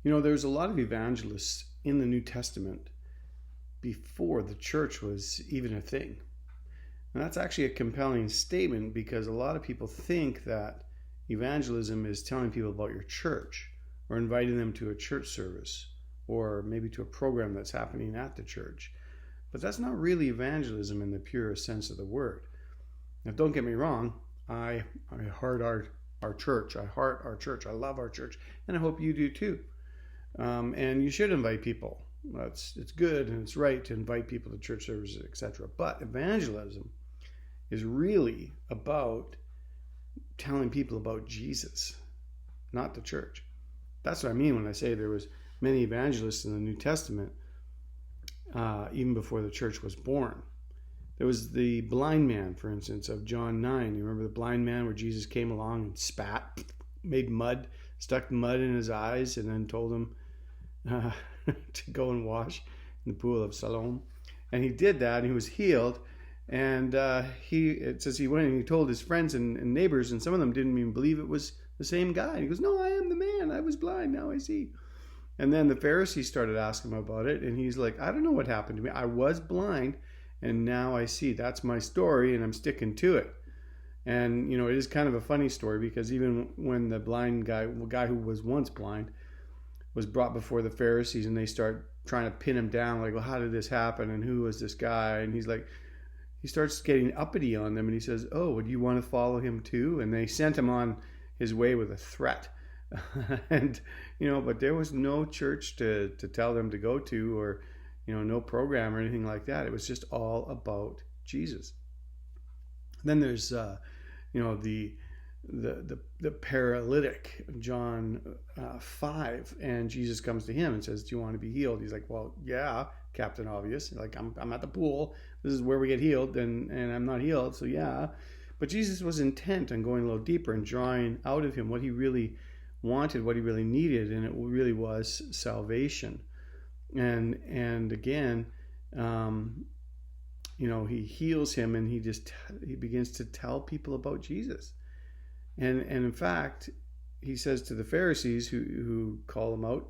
There's a lot of evangelists in the New Testament before the church was even a thing. And that's actually a compelling statement because a lot of people think that evangelism is telling people about your church or inviting them to a church service or maybe to a program that's happening at the church. But that's not really evangelism in the purest sense of the word. Now, don't get me wrong, I heart our church. I heart our church. I love our church. And I hope you do too. And you should invite people. It's good and it's right to invite people to church services, etc. But evangelism is really about telling people about Jesus, not the church. That's what I mean when I say there was many evangelists in the New Testament, even before the church was born. There was the blind man, for instance, of John 9. You remember the blind man where Jesus came along and spat, made mud, stuck mud in his eyes, and then told him to go and wash in the pool of Siloam. And he did that, and he was healed. And it says he went and he told his friends and neighbors, and some of them didn't even believe it was the same guy. And he goes, "No, I am the man. I was blind. Now I see." And then the Pharisees started asking him about it, and he's like, "I don't know what happened to me. I was blind, and now I see. That's my story, and I'm sticking to it." And, it is kind of a funny story because even when the guy who was once blind, was brought before the Pharisees and they start trying to pin him down, like, well, how did this happen? And who was this guy? And he starts getting uppity on them and he says, "Oh, would you want to follow him too?" And they sent him on his way with a threat. And, but there was no church to tell them to go to or, no program or anything like that. It was just all about Jesus. Then there's, the paralytic, John 5, and Jesus comes to him and says, "Do you want to be healed?" He's like, "Well, yeah, Captain Obvious. Like, I'm at the pool. This is where we get healed, and I'm not healed, so yeah." But Jesus was intent on going a little deeper and drawing out of him what he really wanted, what he really needed, and it really was salvation. And again, he heals him and he begins to tell people about Jesus. And in fact, he says to the Pharisees who call him out,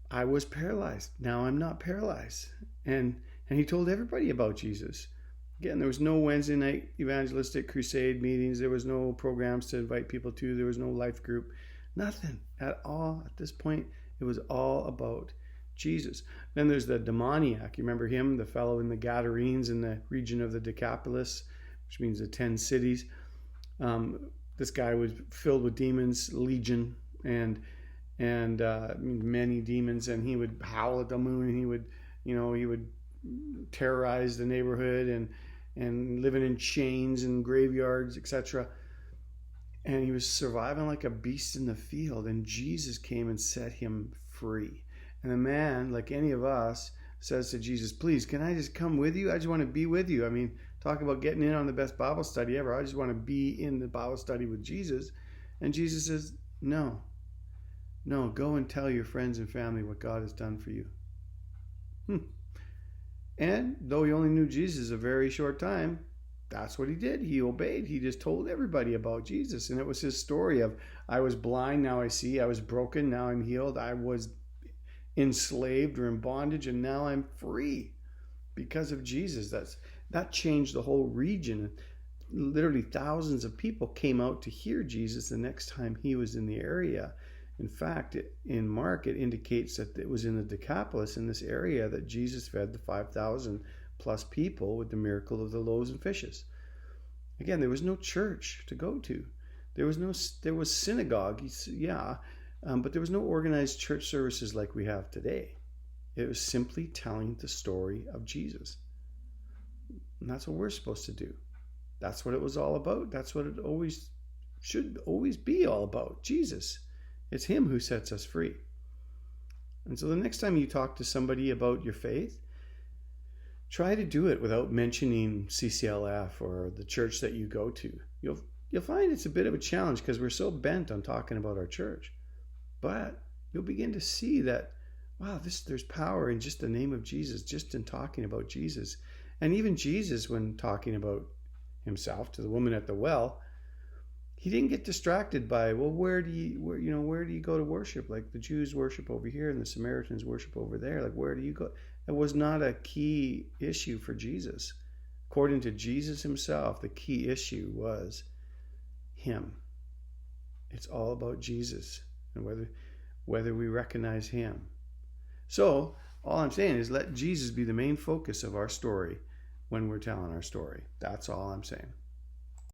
"I was paralyzed. Now I'm not paralyzed." And he told everybody about Jesus. Again, there was no Wednesday night evangelistic crusade meetings. There was no programs to invite people to. There was no life group. Nothing at all. At this point, it was all about Jesus. Then there's the demoniac. You remember him, the fellow in the Gadarenes in the region of the Decapolis, which means the 10 cities. This guy was filled with demons, legion, and many demons, and he would howl at the moon, and he would terrorize the neighborhood and living in chains and graveyards, etc. And he was surviving like a beast in the field, and Jesus came and set him free. And the man, like any of us, says to Jesus, "Please, can I just come with you? I just want to be with you." I mean, talk about getting in on the best Bible study ever. I just want to be in the Bible study with Jesus. And Jesus says, No, go and tell your friends and family what God has done for you. And though he only knew Jesus a very short time, that's what he did. He obeyed. He just told everybody about Jesus. And it was his story of, I was blind, now I see. I was broken, now I'm healed. I was enslaved or in bondage, and now I'm free because of Jesus. That changed the whole region. Literally thousands of people came out to hear Jesus the next time he was in the area. In fact, in Mark, it indicates that it was in the Decapolis, in this area, that Jesus fed the 5,000 plus people with the miracle of the loaves and fishes. Again, there was no church to go to. There was synagogue, yeah, but there was no organized church services like we have today. It was simply telling the story of Jesus. And that's what we're supposed to do. That's what it was all about. That's what it should always be all about. Jesus. It's him who sets us free. And so the next time you talk to somebody about your faith, try to do it without mentioning CCLF or the church that you go to. You'll find it's a bit of a challenge because we're so bent on talking about our church. But you'll begin to see that, wow, there's power in just the name of Jesus, just in talking about Jesus. And even Jesus, when talking about himself to the woman at the well, he didn't get distracted by, well, where do you go to worship? Like the Jews worship over here and the Samaritans worship over there. Like, where do you go? It was not a key issue for Jesus. According to Jesus himself, the key issue was him. It's all about Jesus and whether we recognize him. So all I'm saying is let Jesus be the main focus of our story when we're telling our story. That's all I'm saying.